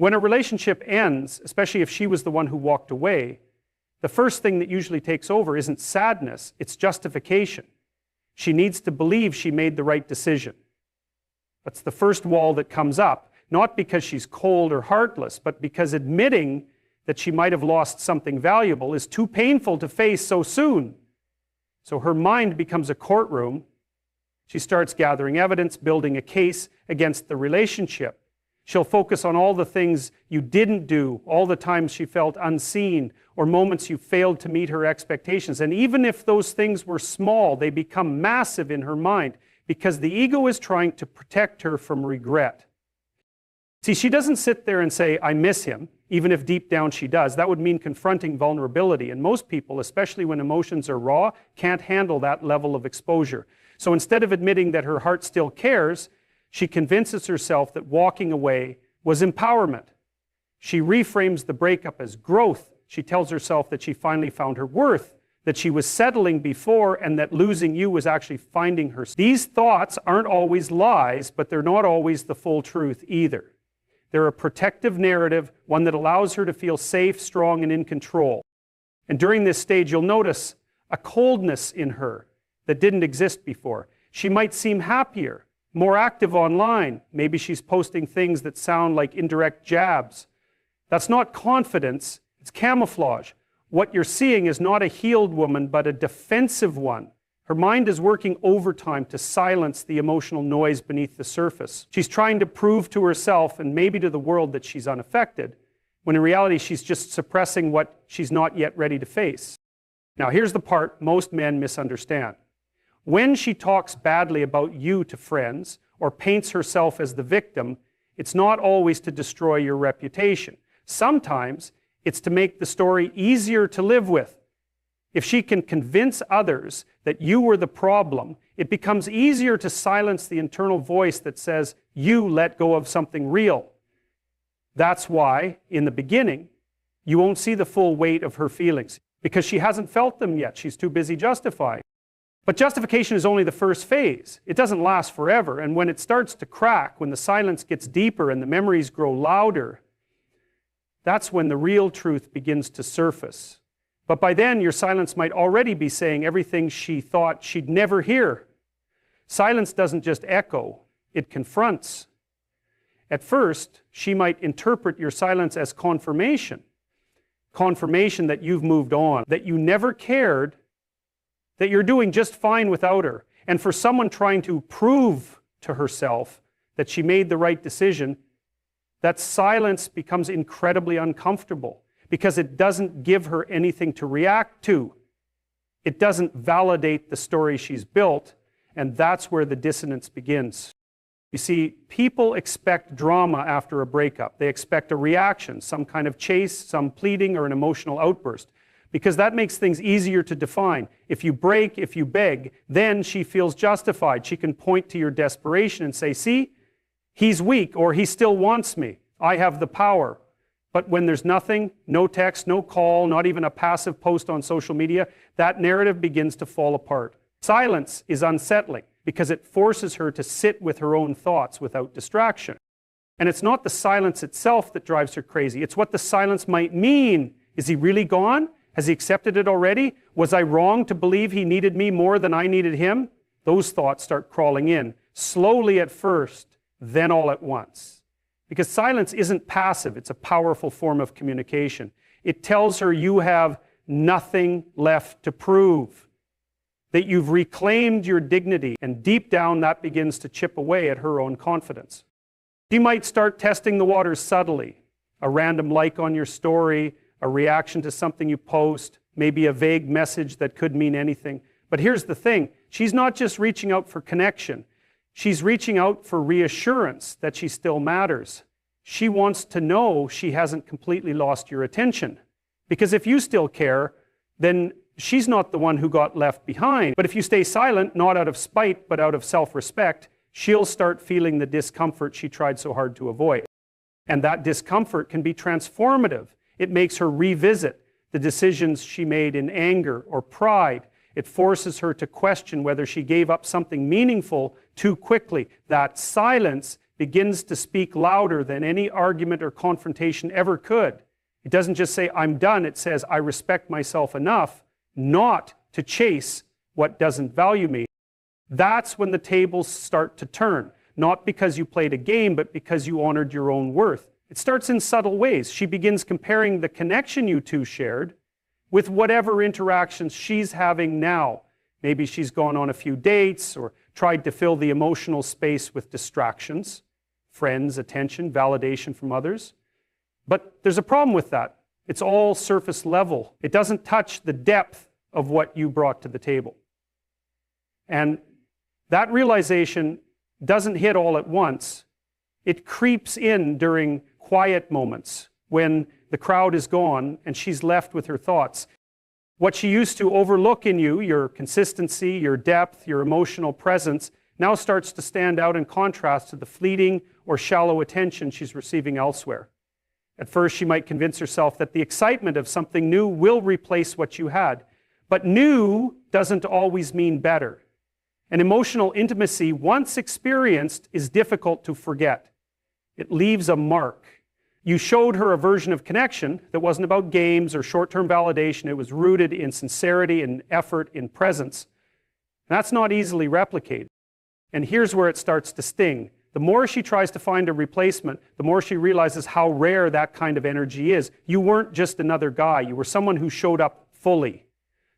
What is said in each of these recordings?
When a relationship ends, especially if she was the one who walked away, the first thing that usually takes over isn't sadness, it's justification. She needs to believe she made the right decision. That's the first wall that comes up, not because she's cold or heartless, but because admitting that she might have lost something valuable is too painful to face so soon. So her mind becomes a courtroom. She starts gathering evidence, building a case against the relationship. She'll focus on all the things you didn't do, all the times she felt unseen, or moments you failed to meet her expectations. And even if those things were small, they become massive in her mind because the ego is trying to protect her from regret. See, she doesn't sit there and say, I miss him, even if deep down she does. That would mean confronting vulnerability. And most people, especially when emotions are raw, can't handle that level of exposure. So instead of admitting that her heart still cares, she convinces herself that walking away was empowerment. She reframes the breakup as growth. She tells herself that she finally found her worth, that she was settling before, and that losing you was actually finding her. These thoughts aren't always lies, but they're not always the full truth either. They're a protective narrative, one that allows her to feel safe, strong, and in control. And during this stage, you'll notice a coldness in her that didn't exist before. She might seem happier, more active online. Maybe she's posting things that sound like indirect jabs. That's not confidence, it's camouflage. What you're seeing is not a healed woman, but a defensive one. Her mind is working overtime to silence the emotional noise beneath the surface. She's trying to prove to herself and maybe to the world that she's unaffected, when in reality she's just suppressing what she's not yet ready to face. Now here's the part most men misunderstand. When she talks badly about you to friends or paints herself as the victim, it's not always to destroy your reputation. Sometimes it's to make the story easier to live with. If she can convince others that you were the problem, it becomes easier to silence the internal voice that says you let go of something real. That's why, in the beginning, you won't see the full weight of her feelings, because she hasn't felt them yet. She's too busy justifying. But justification is only the first phase. It doesn't last forever, and when it starts to crack, when the silence gets deeper and the memories grow louder, that's when the real truth begins to surface. But by then, your silence might already be saying everything she thought she'd never hear. Silence doesn't just echo, it confronts. At first, she might interpret your silence as confirmation. Confirmation that you've moved on, that you never cared, that you're doing just fine without her. And for someone trying to prove to herself that she made the right decision, that silence becomes incredibly uncomfortable because it doesn't give her anything to react to. It doesn't validate the story she's built, and that's where the dissonance begins. You see, people expect drama after a breakup. They expect a reaction, some kind of chase, some pleading, or an emotional outburst, because that makes things easier to define. If you break, if you beg, then she feels justified. She can point to your desperation and say, see, he's weak, or he still wants me. I have the power. But when there's nothing, no text, no call, not even a passive post on social media, that narrative begins to fall apart. Silence is unsettling because it forces her to sit with her own thoughts without distraction. And it's not the silence itself that drives her crazy. It's what the silence might mean. Is he really gone? Has he accepted it already? Was I wrong to believe he needed me more than I needed him? Those thoughts start crawling in, slowly at first, then all at once. Because silence isn't passive, it's a powerful form of communication. It tells her you have nothing left to prove, that you've reclaimed your dignity, and deep down that begins to chip away at her own confidence. She might start testing the waters subtly, a random like on your story, a reaction to something you post, maybe a vague message that could mean anything. But here's the thing, she's not just reaching out for connection. She's reaching out for reassurance that she still matters. She wants to know she hasn't completely lost your attention. Because if you still care, then she's not the one who got left behind. But if you stay silent, not out of spite, but out of self-respect, she'll start feeling the discomfort she tried so hard to avoid. And that discomfort can be transformative. It makes her revisit the decisions she made in anger or pride. It forces her to question whether she gave up something meaningful too quickly. That silence begins to speak louder than any argument or confrontation ever could. It doesn't just say, I'm done. It says, I respect myself enough not to chase what doesn't value me. That's when the tables start to turn. Not because you played a game, but because you honored your own worth. It starts in subtle ways. She begins comparing the connection you two shared with whatever interactions she's having now. Maybe she's gone on a few dates or tried to fill the emotional space with distractions, friends, attention, validation from others. But there's a problem with that. It's all surface level. It doesn't touch the depth of what you brought to the table. And that realization doesn't hit all at once. It creeps in during quiet moments when the crowd is gone and she's left with her thoughts. What she used to overlook in you, your consistency, your depth, your emotional presence, now starts to stand out in contrast to the fleeting or shallow attention she's receiving elsewhere. At first, she might convince herself that the excitement of something new will replace what you had. But new doesn't always mean better. And emotional intimacy, once experienced, is difficult to forget. It leaves a mark. You showed her a version of connection that wasn't about games or short-term validation. It was rooted in sincerity, in effort, in presence. And that's not easily replicated. And here's where it starts to sting. The more she tries to find a replacement, the more she realizes how rare that kind of energy is. You weren't just another guy. You were someone who showed up fully.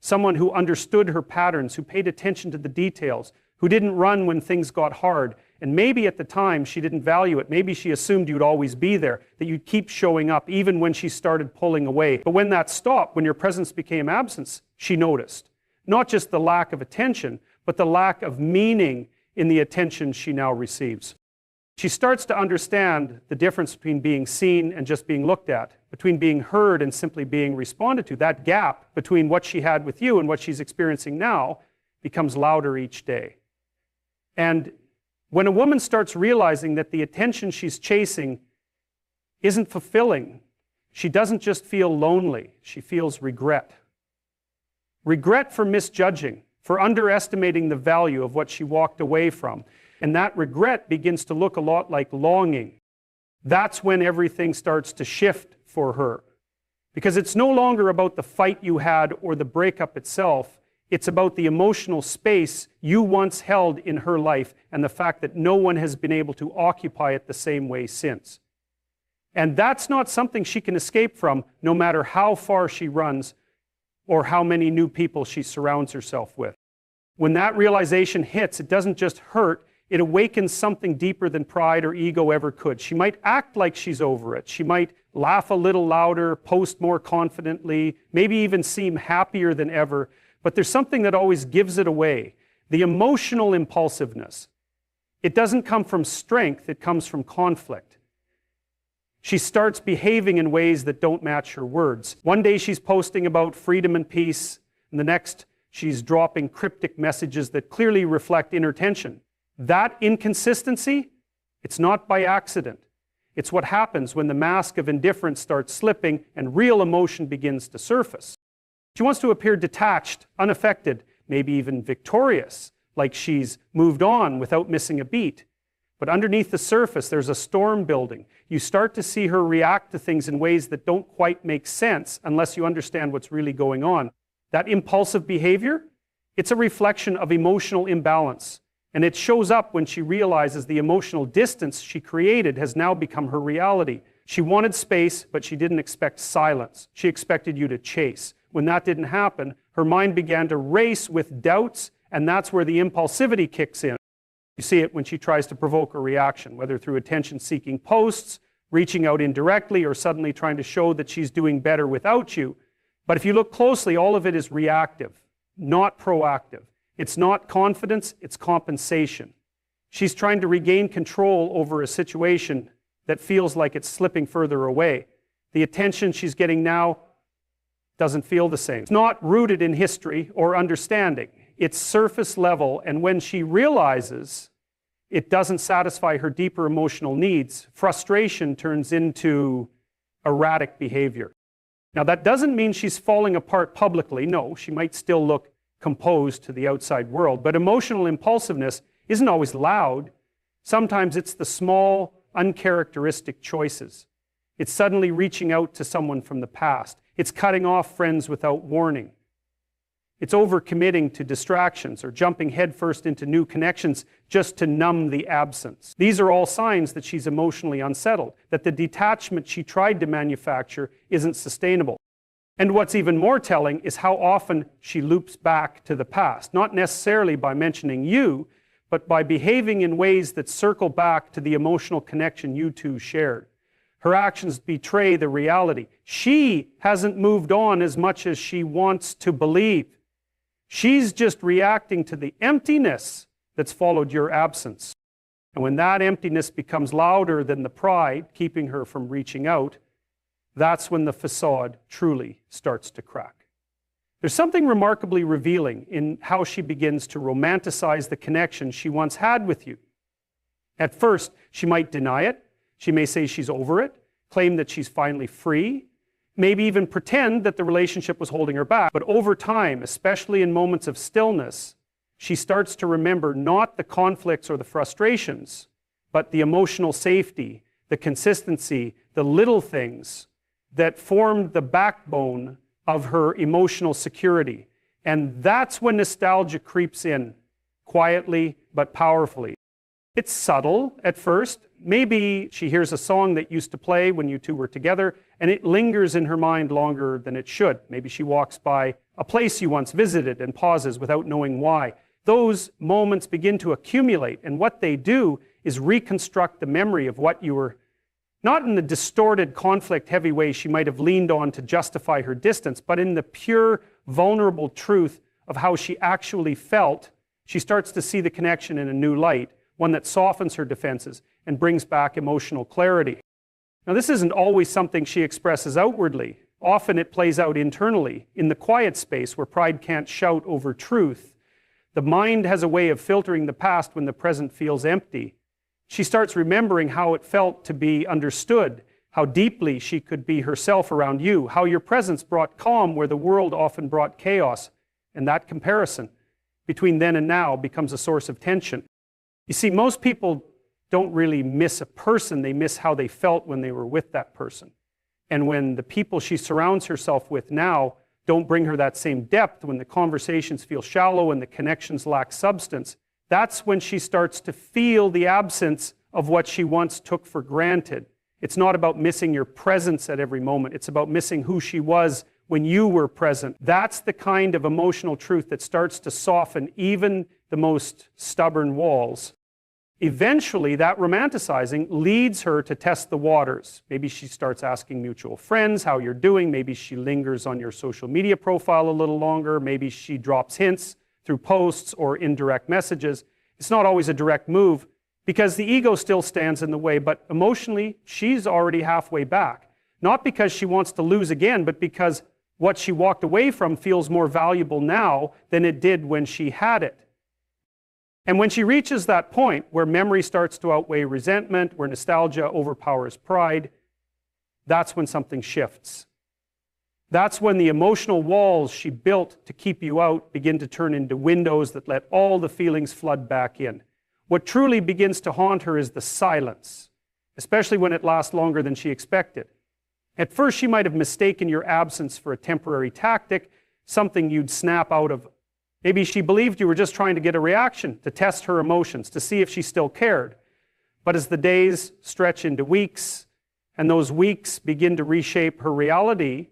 Someone who understood her patterns, who paid attention to the details, who didn't run when things got hard. And maybe at the time she didn't value it. Maybe she assumed you'd always be there, that you'd keep showing up even when she started pulling away. But when that stopped, when your presence became absence, she noticed. Not just the lack of attention, but the lack of meaning in the attention she now receives. She starts to understand the difference between being seen and just being looked at, between being heard and simply being responded to. That gap between what she had with you and what she's experiencing now becomes louder each day. And when a woman starts realizing that the attention she's chasing isn't fulfilling, she doesn't just feel lonely, she feels regret. Regret for misjudging, for underestimating the value of what she walked away from. And that regret begins to look a lot like longing. That's when everything starts to shift for her. Because it's no longer about the fight you had or the breakup itself. It's about the emotional space you once held in her life and the fact that no one has been able to occupy it the same way since. And that's not something she can escape from, no matter how far she runs or how many new people she surrounds herself with. When that realization hits, it doesn't just hurt, it awakens something deeper than pride or ego ever could. She might act like she's over it. She might laugh a little louder, post more confidently, maybe even seem happier than ever. But there's something that always gives it away. The emotional impulsiveness. It doesn't come from strength, it comes from conflict. She starts behaving in ways that don't match her words. One day she's posting about freedom and peace, and the next she's dropping cryptic messages that clearly reflect inner tension. That inconsistency, it's not by accident. It's what happens when the mask of indifference starts slipping and real emotion begins to surface. She wants to appear detached, unaffected, maybe even victorious, like she's moved on without missing a beat. But underneath the surface, there's a storm building. You start to see her react to things in ways that don't quite make sense unless you understand what's really going on. That impulsive behavior, it's a reflection of emotional imbalance. And it shows up when she realizes the emotional distance she created has now become her reality. She wanted space, but she didn't expect silence. She expected you to chase. When that didn't happen, her mind began to race with doubts, and that's where the impulsivity kicks in. You see it when she tries to provoke a reaction, whether through attention-seeking posts, reaching out indirectly, or suddenly trying to show that she's doing better without you. But if you look closely, all of it is reactive, not proactive. It's not confidence, it's compensation. She's trying to regain control over a situation that feels like it's slipping further away. The attention she's getting now doesn't feel the same. It's not rooted in history or understanding. It's surface level, and when she realizes it doesn't satisfy her deeper emotional needs, frustration turns into erratic behavior. Now, that doesn't mean she's falling apart publicly. No, she might still look composed to the outside world, but emotional impulsiveness isn't always loud. Sometimes it's the small, uncharacteristic choices. It's suddenly reaching out to someone from the past. It's cutting off friends without warning. It's overcommitting to distractions or jumping headfirst into new connections just to numb the absence. These are all signs that she's emotionally unsettled, that the detachment she tried to manufacture isn't sustainable. And what's even more telling is how often she loops back to the past, not necessarily by mentioning you, but by behaving in ways that circle back to the emotional connection you two shared. Her actions betray the reality. She hasn't moved on as much as she wants to believe. She's just reacting to the emptiness that's followed your absence. And when that emptiness becomes louder than the pride keeping her from reaching out, that's when the facade truly starts to crack. There's something remarkably revealing in how she begins to romanticize the connection she once had with you. At first, she might deny it. She may say she's over it, claim that she's finally free, maybe even pretend that the relationship was holding her back. But over time, especially in moments of stillness, she starts to remember not the conflicts or the frustrations, but the emotional safety, the consistency, the little things that formed the backbone of her emotional security. And that's when nostalgia creeps in, quietly but powerfully. It's subtle at first. Maybe she hears a song that used to play when you two were together, and it lingers in her mind longer than it should. Maybe she walks by a place you once visited and pauses without knowing why. Those moments begin to accumulate, and what they do is reconstruct the memory of what you were, not in the distorted, conflict-heavy way she might have leaned on to justify her distance, but in the pure, vulnerable truth of how she actually felt. She starts to see the connection in a new light, one that softens her defenses and brings back emotional clarity. Now, this isn't always something she expresses outwardly. Often it plays out internally, in the quiet space where pride can't shout over truth. The mind has a way of filtering the past when the present feels empty. She starts remembering how it felt to be understood, how deeply she could be herself around you, how your presence brought calm where the world often brought chaos. And that comparison between then and now becomes a source of tension. You see, most people don't really miss a person, they miss how they felt when they were with that person. And when the people she surrounds herself with now don't bring her that same depth, when the conversations feel shallow and the connections lack substance, that's when she starts to feel the absence of what she once took for granted. It's not about missing your presence at every moment, it's about missing who she was when you were present. That's the kind of emotional truth that starts to soften even the most stubborn walls. Eventually, that romanticizing leads her to test the waters. Maybe she starts asking mutual friends how you're doing. Maybe she lingers on your social media profile a little longer. Maybe she drops hints through posts or indirect messages. It's not always a direct move because the ego still stands in the way, but emotionally, she's already halfway back. Not because she wants to lose again, but because what she walked away from feels more valuable now than it did when she had it. And when she reaches that point where memory starts to outweigh resentment, where nostalgia overpowers pride, that's when something shifts. That's when the emotional walls she built to keep you out begin to turn into windows that let all the feelings flood back in. What truly begins to haunt her is the silence, especially when it lasts longer than she expected. At first, she might have mistaken your absence for a temporary tactic, something you'd snap out of. Maybe she believed you were just trying to get a reaction, to test her emotions, to see if she still cared. But as the days stretch into weeks, and those weeks begin to reshape her reality,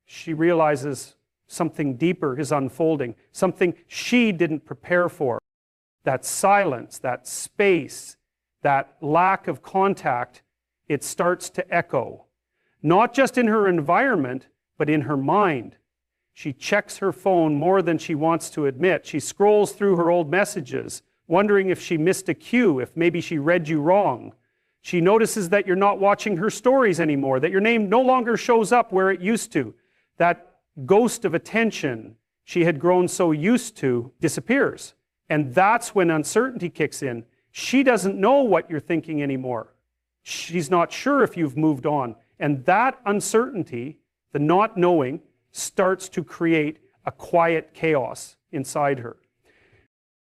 she realizes something deeper is unfolding, something she didn't prepare for. That silence, that space, that lack of contact, it starts to echo. Not just in her environment, but in her mind. She checks her phone more than she wants to admit. She scrolls through her old messages, wondering if she missed a cue, if maybe she read you wrong. She notices that you're not watching her stories anymore, that your name no longer shows up where it used to. That ghost of attention she had grown so used to disappears. And that's when uncertainty kicks in. She doesn't know what you're thinking anymore. She's not sure if you've moved on. And that uncertainty, the not knowing, starts to create a quiet chaos inside her.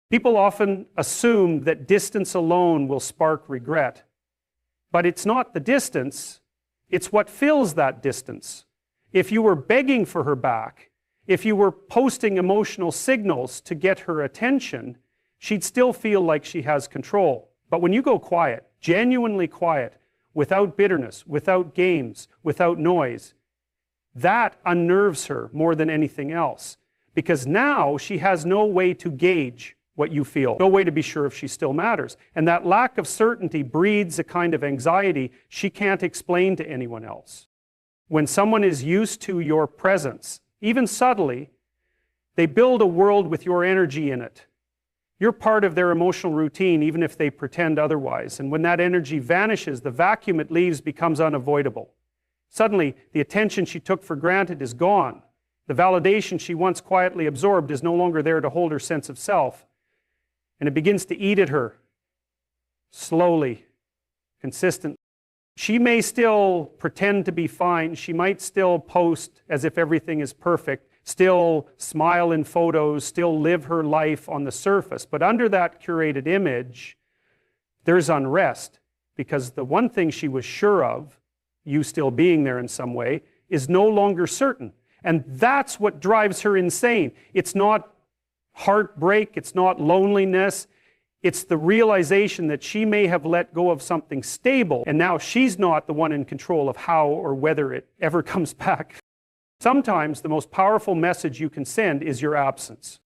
People often assume that distance alone will spark regret. But it's not the distance, it's what fills that distance. If you were begging for her back, if you were posting emotional signals to get her attention, she'd still feel like she has control. But when you go quiet, genuinely quiet, without bitterness, without games, without noise, that unnerves her more than anything else. Because now she has no way to gauge what you feel, no way to be sure if she still matters. And that lack of certainty breeds a kind of anxiety she can't explain to anyone else. When someone is used to your presence, even subtly, they build a world with your energy in it. You're part of their emotional routine, even if they pretend otherwise. And when that energy vanishes, the vacuum it leaves becomes unavoidable. Suddenly, the attention she took for granted is gone. The validation she once quietly absorbed is no longer there to hold her sense of self. And it begins to eat at her, slowly, consistently. She may still pretend to be fine. She might still post as if everything is perfect, still smile in photos, still live her life on the surface. But under that curated image, there's unrest, because the one thing she was sure of, you still being there in some way, is no longer certain. And that's what drives her insane. It's not heartbreak, it's not loneliness, it's the realization that she may have let go of something stable, and now she's not the one in control of how or whether it ever comes back. Sometimes the most powerful message you can send is your absence.